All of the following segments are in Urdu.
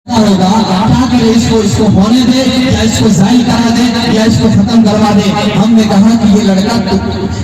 ہوگا کیا کرے اس کو ہونے دے یا اس کو ضائع کرا دے یا اس کو ختم کروا دے. ہم نے کہا کہ یہ لڑکا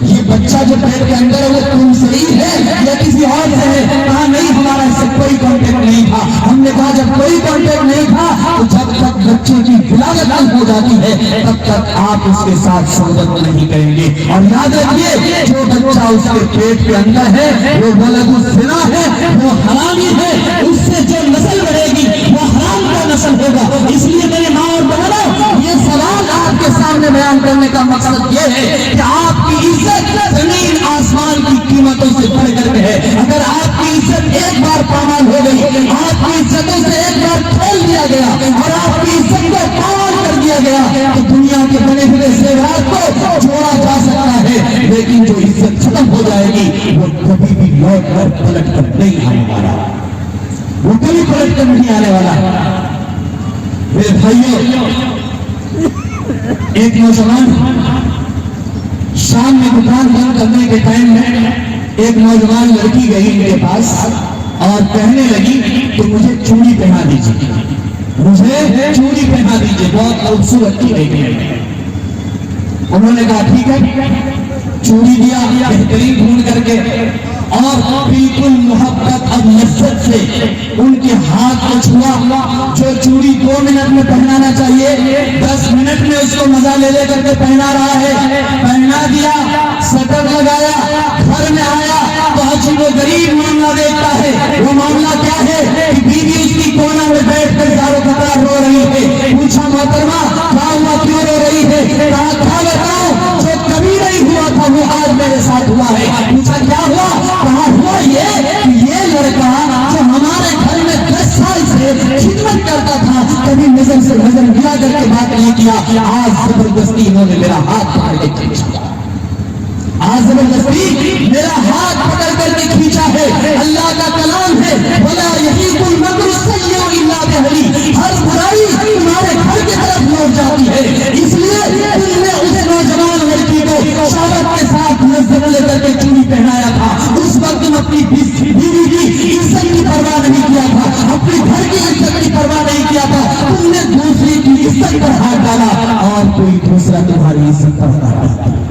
یہ بچہ جو پیٹ کے اندر ہے وہ تم سے ہی ہے یا کسی اور سے ہے؟ کہا نہیں، ہمارا اس سے کوئی کانٹیکٹ نہیں تھا. ہم نے کہا جب کوئی کانٹیکٹ نہیں تھا تو جب تک بچے کی ولادت ہو جاتی ہے تب تک آپ اس کے ساتھ صحبت نہیں کریں گے. اور یاد رکھیے جو بچہ اس کے پیٹ کے اندر ہے وہ ولد الزنا ہے، وہ حرامی ہے. اس سے جو نسل بڑھے گی وہ حرام کا نسل ہوگا. اس لیے میرے ماں اور بہنوں، یہ سوال آپ کے سامنے بیان کرنے کا مقصد یہ ہے کہ آپ کی عزت زمین آسمان کی قیمتوں سے بڑھ کر کے ہے. اگر آپ کی عزت ایک بار پامال ہو گئی، آپ کی عزتوں سے ایک بار کھول دیا گیا اور آپ کی عزت کو پامال کر دیا گیا تو دنیا کے بنے ہوئے زیورات کو جوڑا جا سکتا ہے، لیکن جو عزت ختم ہو جائے گی وہ کبھی بھی لوٹ کر پلٹ کر نہیں آنے والا، وہ کبھی پلٹ کر نہیں آنے والا. میرے بھائیوں، ایک نوجوان شام میں دکان بند کرنے کے ٹائم میں ایک نوجوان لڑکی گئی ان کے پاس اور کہنے لگی کہ مجھے چوڑی پہنا دیجیے، مجھے چوڑی پہنا دیجیے، بہت خوبصورت کی گئی. انہوں نے کہا ٹھیک ہے، چوڑی دیا بہترین ڈھونڈ کر کے اور بالکل محبت اور لذت سے ان کے ہاتھ کو چھوا. جو چوڑی 2 منٹ میں پہنانا چاہیے 10 منٹ میں اس کو مزہ لے لے کر کے پہنا رہا ہے. پہنا دیا، سٹر لگایا، گھر میں آیا تو عجیب و غریب معاملہ دیکھتا ہے. وہ معاملہ کیا ہے کہ بیوی اس کی کونا میں بیٹھ کر زارو قطار رو رہی ہے. پوچھا محترمہ کیا ہوا، کیوں رو رہی ہے؟ کہا کیا بتاؤ، جو کبھی نہیں ہوا تھا وہ آج میرے ساتھ ہوا ہے. پوچھا کیا ہوا؟ کہا ہوا یہ لڑکا جو ہمارے گھر میں 10 سال سے خدمت کرتا تھا کبھی نظر سے نظر ملا کر کے بات نہیں کیا، آج زبردستی انہوں نے میرا ہاتھ پکڑ کے کھینچا، آج زبردستی میرا ہاتھ پکڑ کر کے کھینچا ہے. اللہ کا کلام ہے وَلَا يَحِيقُ الْمَكْرُ السَّيِّئُ إِلَّا بِأَهْلِهِ، ہر برائی تمہارے گھر کی طرف لوٹ جاتی ہے. اس لیے تم نے اس نوجوان لڑکی کو شہرت کے ساتھ نظر لے کر کے چوڑی پہنایا تھا. اس وقت تم اپنی بیوی کی عزت کی پرواہ نہیں کیا تھا، اپنے گھر کی عزت کی پرواہ نہیں کیا تھا. تم نے دوسری کی عزت پر ہاتھ ڈالا اور کوئی دوسرا تمہاری عزت پر ہاتھ ڈالا،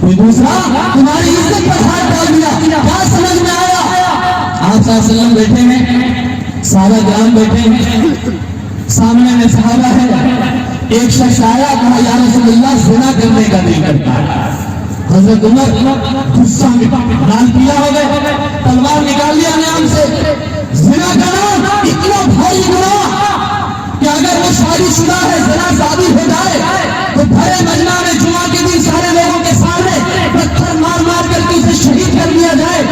کوئی دوسرا تمہاری عزت پر ہاتھ ڈال دیا. کیا سمجھ میں آیا؟ آپ صلی اللہ علیہ وسلم بیٹھے ہیں، صحابہ کرام بیٹھے ہیں، سامنے میں صحابہ ہے. ایک شخص آیا، کہا یا رسول اللہ زنا کرنے کا دل کرتا ہے. حضرت عمر غصہ میں لال پیلا ہو گئے، تلوار نکال لیا نیام سے. زنا کرنا اتنا بھاری گناہ کہ اگر وہ شادی شدہ ہے، زنا شادی ہو جائے تو بھرے مجمع میں جمعہ کے دن سارے لوگوں کے سامنے پتھر مار مار کر کے اسے شہید کر دیا جائے.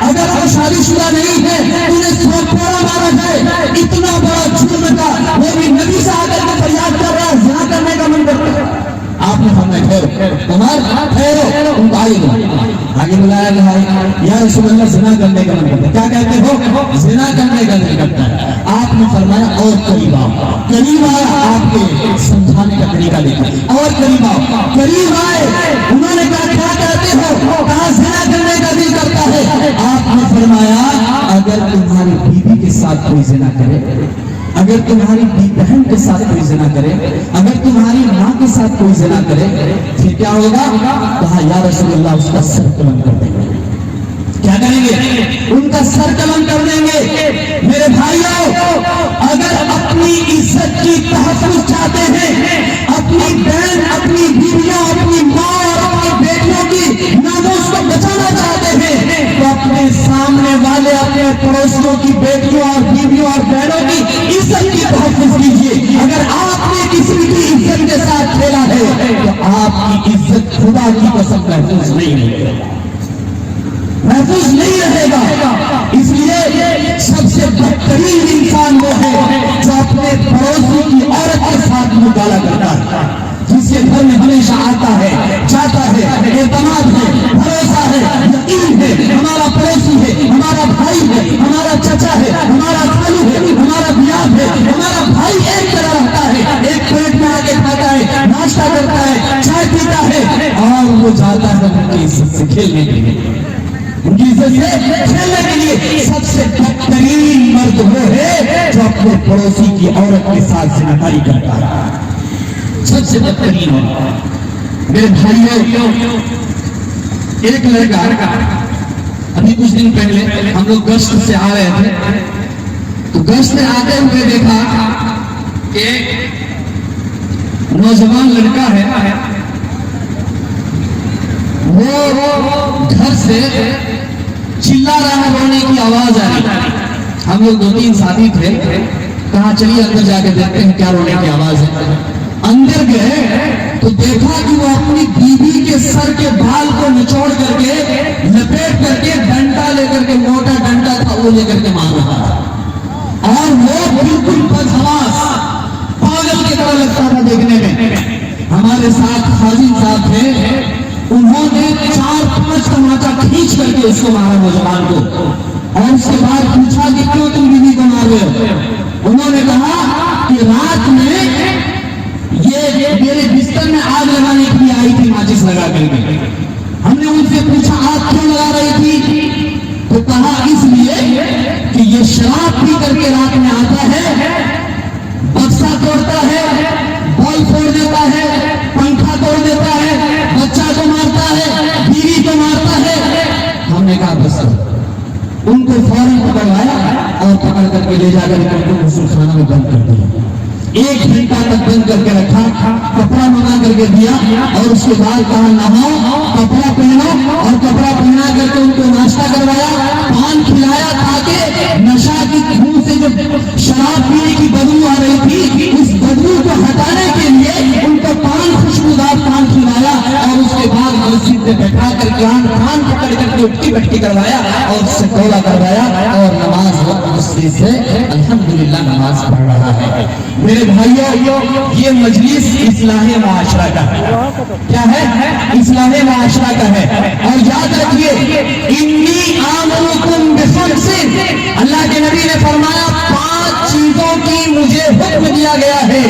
اگر وہ شادی شدہ نہیں ہے تو انہیں سوپورا مارا جائے. اتنا بڑا جرم کا وہ بھی نبی سے آ کر کے فریاد کر رہا ہے، زنا کرنے کا من کرتا ہے. آپ نے فرمایا ٹھہرو عمر، ٹھہرو، تم آگے بلایا گیا، یا رسول اللہ زنا کرنے کا من کرتا ہے. کیا کہتے ہو؟ زنا کرنے کا دل کرتا ہے. آپ نے فرمایا اور قریب آؤ. قریب آیا، آپ کے سمجھانے کا طریقہ دیکھا، اور قریب آؤ. قریب آئے، انہوں نے کہا کیا کہتے ہو؟ کہا زنا کرنے کا دل کرتا ہے. آپ نے فرمایا اگر تمہاری بیوی کے ساتھ کوئی زنا کرے، اگر تمہاری بہن کے ساتھ کوئی زنا کرے، اگر تمہاری ماں کے ساتھ کوئی زنا کرے پھر کیا ہوگا؟ کہا یا رسول اللہ اس کا سر قلم کر دیں گے. کیا کریں گے؟ ان کا سر قلم کر دیں گے. میرے بھائیوں، اگر اپنی عزت کی تحفظ چاہتے ہیں، اپنی بہن، اپنی بیویاں، اپنی ماں اور اپنی بیٹیوں کی ناموس کو بچانا چاہتے ہیں تو اپنے سامنے والے، اپنے پڑوسیوں کی بیٹیوں اور بیویوں اور بہنوں کی عزت کی تحفظ کیجیے. اگر آپ نے کسی کی عزت کے ساتھ کھیلا ہے تو آپ کی عزت خدا کی قسم محفوظ نہیں رہے گا، محفوظ نہیں رہے گا. اس لیے سب سے بہترین انسان وہ ہے جو اپنے پڑوسی کی عورت کے ساتھ مطالعہ کرتا ہے، جس کے گھر میں ہمیشہ آتا ہے، جاتا ہے، اعتماد ہے، بھروسہ ہے، یقین ہے. ہمارا پڑوسی ہے، ہمارا بھائی ہے، ہمارا چچا ہے، ہمارا خالو ہے، ہمارا بیاب ہے. ہمارا بھائی ایک طرح رہتا ہے، ایک پلیٹ میں آ کے کھاتا ہے، ناشتہ کرتا ہے، چائے پیتا ہے، اور وہ جاتا ہے ان کی عزت سے کھیلنے کے لیے، ان عزت سے کھیلنے کے لیے سب سے بہترین مرد وہ ہے جو اپنے پڑوسی کی عورت کے ساتھ زناکاری کرتا ہے، سب سے بہترین ہوتا ہے۔ میرے بھائیوں، ایک لڑکا ابھی کچھ دن پہلے ہم لوگ گشت سے آ رہے تھے، تو گشت سے آتے ہوئے دیکھا کہ نوجوان لڑکا ہے، وہ گھر سے چلا رہا ہے، رونے کی آواز آ رہی۔ ہم لوگ 2-3 ساتھی تھے، کہا چلیے اندر جا کے دیکھتے ہیں کیا رونے کی آواز ہے۔ اندر گئے تو دیکھا کہ وہ اپنی بیوی کے سر کے بال کو نچوڑ کر کے لپیٹ کر کے ڈنڈا لے کر کے، موٹا ڈنڈا تھا وہ لے کر کے مار رہا تھا، اور وہ بالکل بدحواس پاگل کی طرح لگتا تھا دیکھنے میں۔ ہمارے ساتھ خازن صاحب تھے، انہوں نے 4-5 تماچا کھینچ کر کے اس کو مارا، نوجوان کو، اور اس کے بعد پوچھا کہ کیوں تم بیوی کو مار رہے ہو؟ انہوں نے کہا کہ رات میں یہ میرے بستر میں آگ لگانے کے لیے آئی تھی، ماچس لگا کر کے۔ ہم نے ان سے پوچھا آگ کیوں لگا رہی تھی؟ تو کہا اس لیے کہ یہ شراب پی کر کے رات میں آتا ہے، بکسا توڑتا ہے، بال پھوڑ دیتا ہے، پنکھا توڑ دیتا ہے، بچہ کو مارتا ہے، بیوی کو مارتا ہے۔ ہم نے کہا بس ان کو فوراً پکڑوایا اور پکڑ کر کے لے جا کر کے غسل خانہ میں بند کر دیا۔ 1 گھنٹہ تک بند کر کے رکھا، کپڑا منگا کر کے دیا، اور اس کے بعد کہا نہاؤ، کپڑا پہنو، اور کپڑا پہنا کر کے ان کو ناشتہ کروایا، پان کھلایا، تاکہ نشہ کی دھوم سے جو شراب پینے کی بدبو آ رہی تھی، اس بدبو کو ہٹانے کے لیے ان کو پان، خوشبودار پان کھلایا، اور اس کے بعد مسجد میں بیٹھا کر کے کان پکڑ کر کے اٹھتی بٹھی کروایا اور اس سے توبہ کروایا، اور نماز وقت مسجد سے الحمدللہ نماز پڑھ رہا ہے۔ میرے بھائیوں، یہ مجلس اصلاح معاشرہ کا ہے۔ کیا ہے؟ اصلاح معاشرہ کا ہے۔ اور یاد رکھیے، انی آمرکم بخمس، اللہ کے نبی نے فرمایا 5 چیزوں کی مجھے حکم دیا گیا ہے،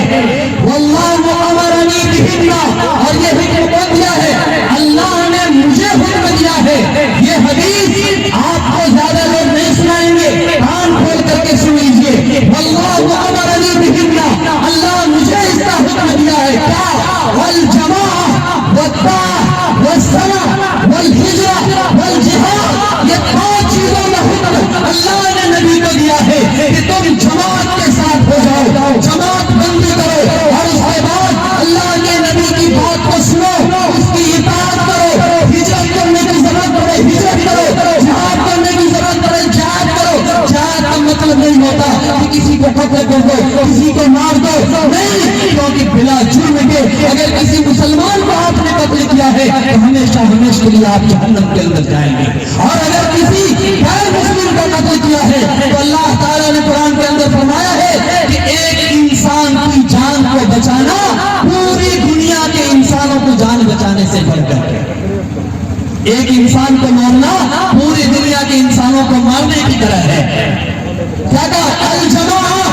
واللہ امرنی بہن، اور یہ حکم کون دیا ہے؟ اللہ نے مجھے حکم دیا ہے۔ یہ حدیث آپ کو زیادہ لوگ نہیں سنائیں گے، کان کھول کر کے سن لیجیے، واللہ امرنی بہن، اللہ مجھے اس کا حکم دیا ہے۔ کیا؟ والجماع والطاعہ والصلاۃ والہجرہ والجہاد، یہ 5 چیزوں کا حکم اللہ نے نبی کو دیا ہے کہ تم جماعت کے ساتھ ہو جاؤ، جماعت بندی کرو، اور اس کے بعد اللہ کے نبی کی بات کو سنو، اس کی اطاعت کرو، ہجرت کرنے کی ضرورت پڑے ہجرت کرو، جہاد کرنے کی ضرورت پڑے جہاد کرو۔ جہاد کا مطلب نہیں ہوتا کہ کسی کو قتل کر دو، کسی کو مار دو، نہیں، کیونکہ بلا جرم کے اگر کسی مسلمان کو آپ نے قتل کیا ہے تو ہمیشہ ہمیشہ کے لیے آپ جہنم کے اندر جائیں گے، اور اگر کسی غیر مسلم کا قتل کیا ہے تو اللہ تعالیٰ نے قرآن کے اندر فرمایا ہے کہ ایک انسان کی جان کو بچانا پوری دنیا کے انسانوں کو جان بچانے سے بڑھ کر ہے۔ ایک انسان کو مارنا پوری دنیا کے انسانوں کو مارنے کی طرح ہے۔ کیا کہا؟ الجماع